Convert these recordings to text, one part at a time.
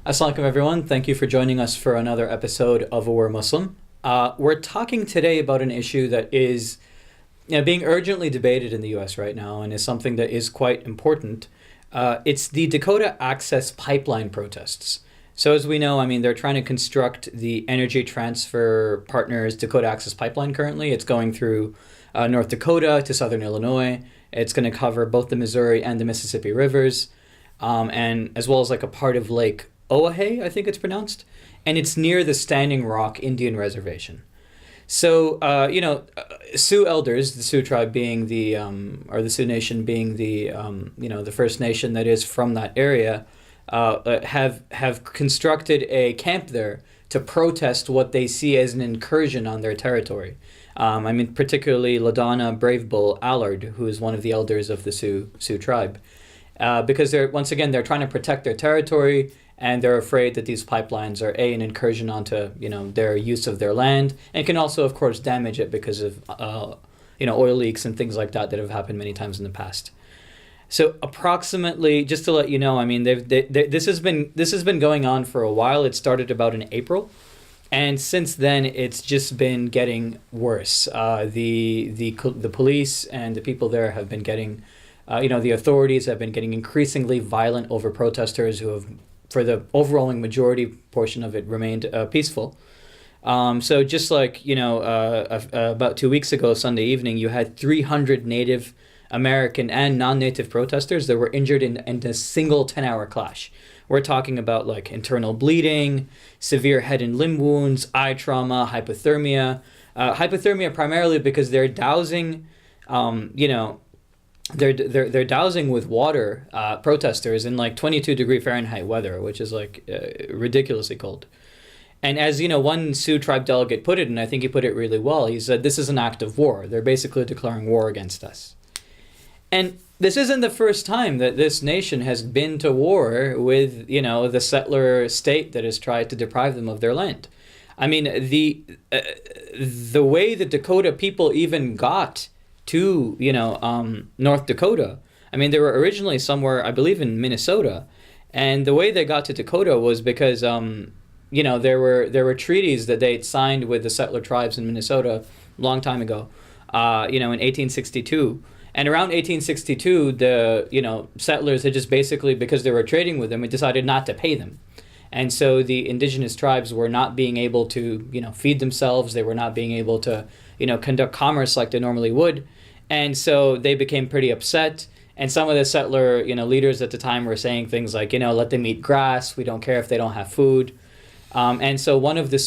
Assalamu alaikum, everyone. Thank you for joining us for another episode of We're Muslim. We're talking today about an issue that is being urgently debated in the U.S. right now and is something that is quite important. It's the Dakota Access Pipeline protests. So as we know, they're trying to construct the Energy Transfer Partners Dakota Access Pipeline currently. It's going through North Dakota to southern Illinois. It's going to cover both the Missouri and the Mississippi rivers, and as well as like a part of Lake Oahe, I think it's pronounced. And it's near the Standing Rock Indian Reservation. So, Sioux elders, the Sioux tribe being or the Sioux Nation being the First Nation that is from that area, have constructed a camp there to protest what they see as an incursion on their territory. Particularly LaDonna Brave Bull Allard, who is one of the elders of the Sioux tribe, because they're trying to protect their territory, and they're afraid that these pipelines are an incursion onto their use of their land, and can also, of course, damage it because of oil leaks and things like that have happened many times in the past. So approximately, just to let you know, this has been going on for a while. It started about in April, and since then it's just been getting worse. The police and the people there have been getting, the authorities have been getting increasingly violent over protesters who have, for the overwhelming majority portion of it, remained peaceful. So just like about 2 weeks ago, Sunday evening, you had 300 Native American and non-Native protesters that were injured in a single 10-hour clash. We're talking about like internal bleeding, severe head and limb wounds, eye trauma, hypothermia. Hypothermia primarily because they're dousing, they're dousing with water, protesters, in like 22-degree Fahrenheit weather, which is like ridiculously cold. And as one Sioux tribe delegate put it, and I think he put it really well, he said, "This is an act of war. They're basically declaring war against us." And this isn't the first time that this nation has been to war with, the settler state that has tried to deprive them of their land. The way the Dakota people even got to, North Dakota, they were originally somewhere, I believe, in Minnesota. And the way they got to Dakota was because, there were treaties that they'd signed with the settler tribes in Minnesota a long time ago, in 1862. And around 1862, the settlers had just basically, because they were trading with them, had decided not to pay them. And so the indigenous tribes were not being able to, feed themselves. They were not being able to, conduct commerce like they normally would. And so they became pretty upset. And some of the settler, leaders at the time were saying things like, let them eat grass. We don't care if they don't have food. And so one of the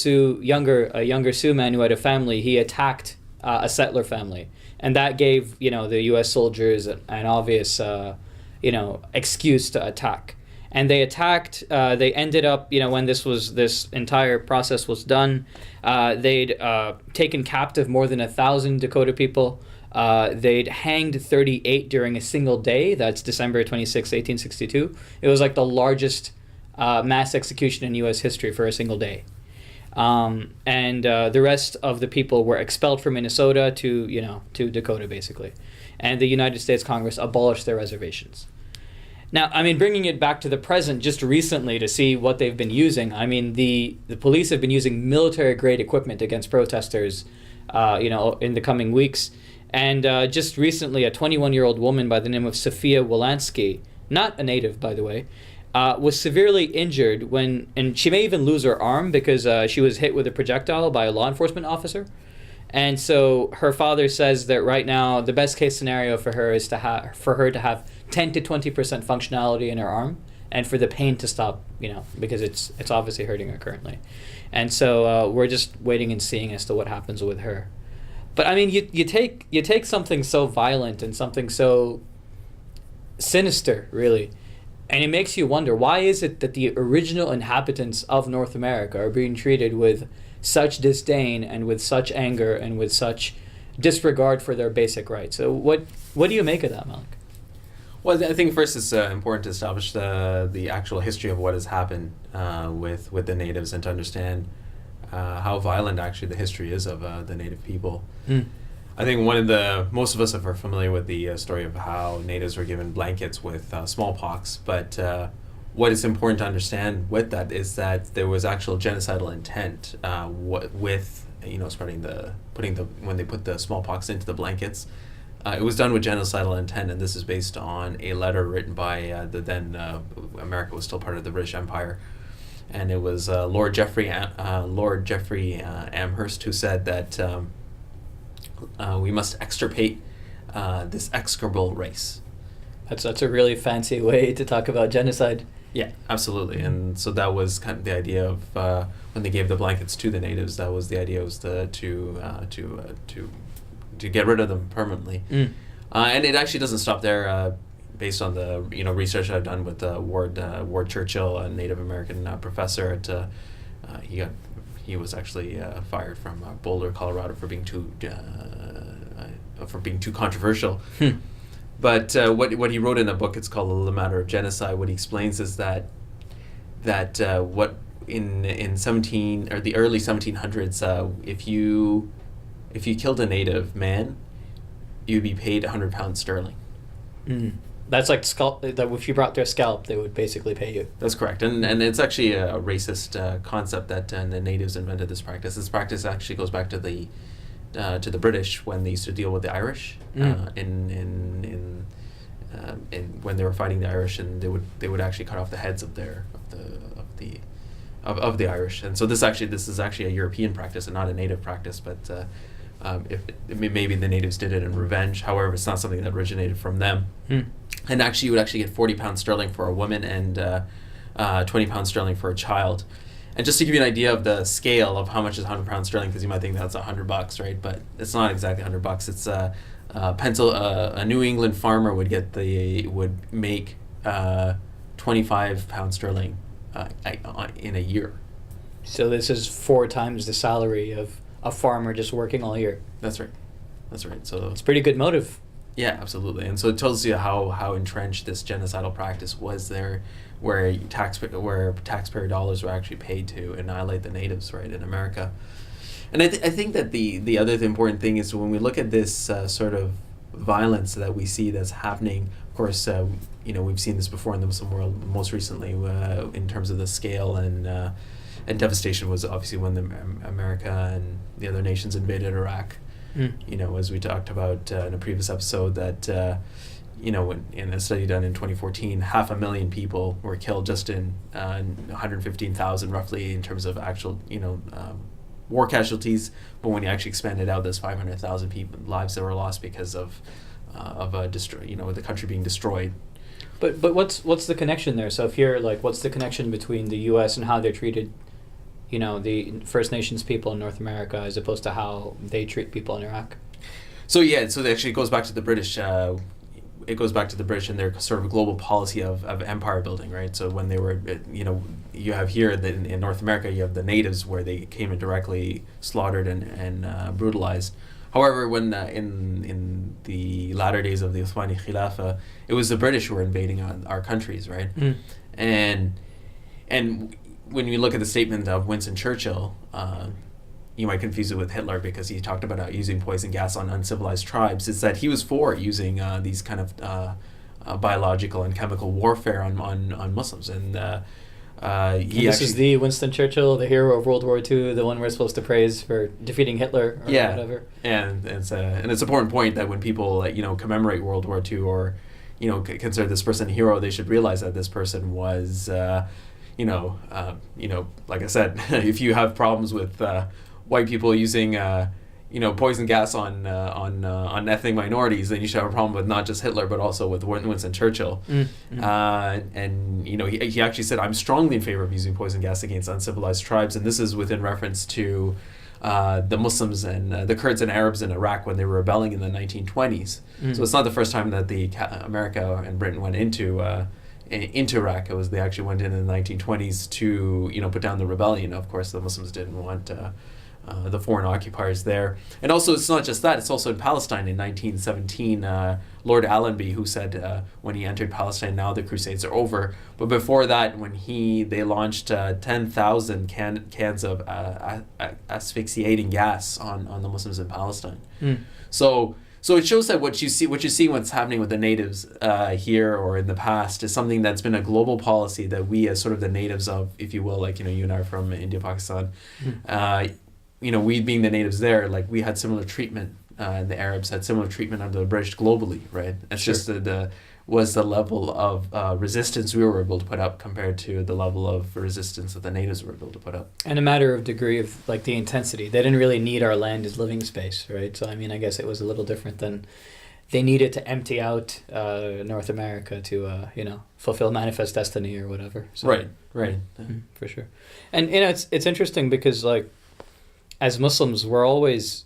younger Sioux man who had a family, he attacked a settler family. And that gave, the U.S. soldiers an obvious, excuse to attack. And they attacked. They ended up, when this entire process was done, they'd taken captive more than 1,000 Dakota people. They'd hanged 38 during a single day. That's December 26, 1862. It was like the largest mass execution in U.S. history for a single day. And the rest of the people were expelled from Minnesota to Dakota, basically. And the United States Congress abolished their reservations. Now, bringing it back to the present just recently to see what they've been using, the police have been using military-grade equipment against protesters, in the coming weeks. And just recently, a 21-year-old woman by the name of Sophia Wolanski, not a native, by the way, was severely injured and she may even lose her arm because she was hit with a projectile by a law enforcement officer. And so her father says that right now the best case scenario for her is to have 10 to 20% functionality in her arm, and for the pain to stop, because it's obviously hurting her currently. And so we're just waiting and seeing as to what happens with her. But you take something so violent and something so sinister, really. And it makes you wonder, why is it that the original inhabitants of North America are being treated with such disdain and with such anger and with such disregard for their basic rights? So what do you make of that, Malik? Well, I think first it's important to establish the actual history of what has happened with the natives, and to understand how violent actually the history is of the native people. I think most of us are familiar with the story of how natives were given blankets with smallpox, but what is important to understand with that is that there was actual genocidal intent with when they put the smallpox into the blankets. It was done with genocidal intent, and this is based on a letter written by America was still part of the British Empire, and it was Lord Geoffrey Amherst who said that we must extirpate this execrable race. That's a really fancy way to talk about genocide. Yeah, absolutely. And so that was kind of the idea of when they gave the blankets to the natives. That was the idea, was to get rid of them permanently. And it actually doesn't stop there. Based on the research I've done with Ward Churchill, a Native American professor at he was actually fired from Boulder, Colorado for being too controversial. But what he wrote in a book, it's called The Matter of Genocide. What he explains is that what in 17 or the early 1700s, if you killed a native man, you'd be paid £100 sterling. That's like that if you brought their scalp, they would basically pay you. That's correct, and it's actually a racist concept that the natives invented this practice. This practice actually goes back to the British when they used to deal with the Irish in when they were fighting the Irish, and they would actually cut off the heads of the Irish. And so this is actually a European practice and not a native practice, but maybe the natives did it in revenge. However, it's not something that originated from them. And actually, you would actually get £40 sterling for a woman and £20 sterling for a child. And just to give you an idea of the scale of how much is £100 sterling, because you might think that's $100, right? But it's not exactly $100. It's a New England farmer would make £25 sterling in a year. So this is 4 times the salary of a farmer just working all year. That's right. So it's pretty good motive. Yeah, absolutely. And so it tells you how entrenched this genocidal practice was there, where taxpayer dollars were actually paid to annihilate the natives, right, in America. And I think that the other important thing is when we look at this sort of violence that we see that's happening, of course, we've seen this before in the Muslim world, most recently in terms of the scale and devastation was obviously when America and the other nations invaded Iraq. As we talked about in a previous episode, that in a study done in 2014, 500,000 people were killed just in 115,000 roughly in terms of actual war casualties. But when you actually expand it out, there's 500,000 people lives that were lost because of the country being destroyed. But what's the connection there? So if you're like, what's the connection between the U.S. and how they're treated, the First Nations people in North America as opposed to how they treat people in Iraq? So actually it goes back to the British. It goes back to the British and their sort of global policy of empire building, right? So when they were, you have here in North America, you have the natives where they came and directly slaughtered and brutalized. However, when in the latter days of the Uthmani Khilafah, it was the British who were invading our countries, right? And when you look at the statement of Winston Churchill, you might confuse it with Hitler because he talked about using poison gas on uncivilized tribes, is that he was for using these kind of biological and chemical warfare on Muslims. And this is the Winston Churchill, the hero of World War II, the one we're supposed to praise for defeating Hitler or whatever. And it's an important point that when people commemorate World War II or consider this person a hero, they should realize that this person was like I said, if you have problems with white people using poison gas on ethnic minorities, then you should have a problem with not just Hitler but also with Winston Churchill. And he actually said, "I'm strongly in favor of using poison gas against uncivilized tribes," and this is within reference to the Muslims and the Kurds and Arabs in Iraq when they were rebelling in the 1920s. So it's not the first time that America and Britain went into Iraq. They actually went in the 1920s to put down the rebellion. Of course, the Muslims didn't want the foreign occupiers there. And also, it's not just that, it's also in Palestine in 1917, Lord Allenby, who said when he entered Palestine, now the Crusades are over. But before that, when they launched 10,000 cans of asphyxiating gas on the Muslims in Palestine. So So it shows that what you see what's happening with the natives here or in the past is something that's been a global policy that we as sort of the natives of, if you will, like, you and I are from India, Pakistan, we being the natives there, like we had similar treatment, and the Arabs had similar treatment under the British globally, right? It's Sure. just the level of resistance we were able to put up compared to the level of resistance that the natives were able to put up. And a matter of degree of like the intensity. They didn't really need our land as living space, right? So I mean, I guess it was a little different than they needed to empty out North America to fulfill manifest destiny or whatever. So, Right. for sure. And it's interesting because like as Muslims, we're always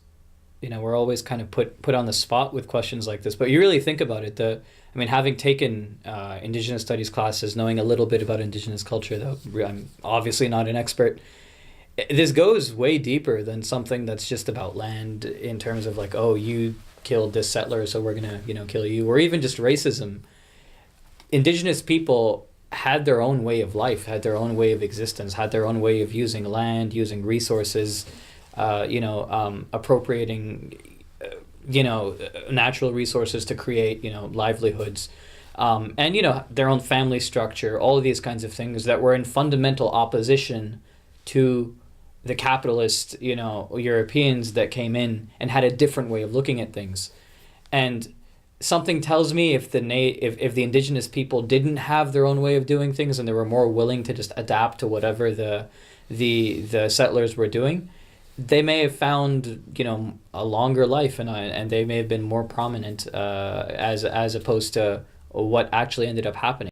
kind of put on the spot with questions like this. But you really think about it, having taken Indigenous studies classes, knowing a little bit about Indigenous culture, though I'm obviously not an expert, this goes way deeper than something that's just about land in terms of like, oh, you killed this settler, so we're gonna, kill you, or even just racism. Indigenous people had their own way of life, had their own way of existence, had their own way of using land, using resources, appropriating natural resources to create livelihoods, and their own family structure, all of these kinds of things that were in fundamental opposition to the capitalist Europeans that came in and had a different way of looking at things. And something tells me if the indigenous people didn't have their own way of doing things and they were more willing to just adapt to whatever the settlers were doing, they may have found a longer life, and they may have been more prominent as opposed to what actually ended up happening.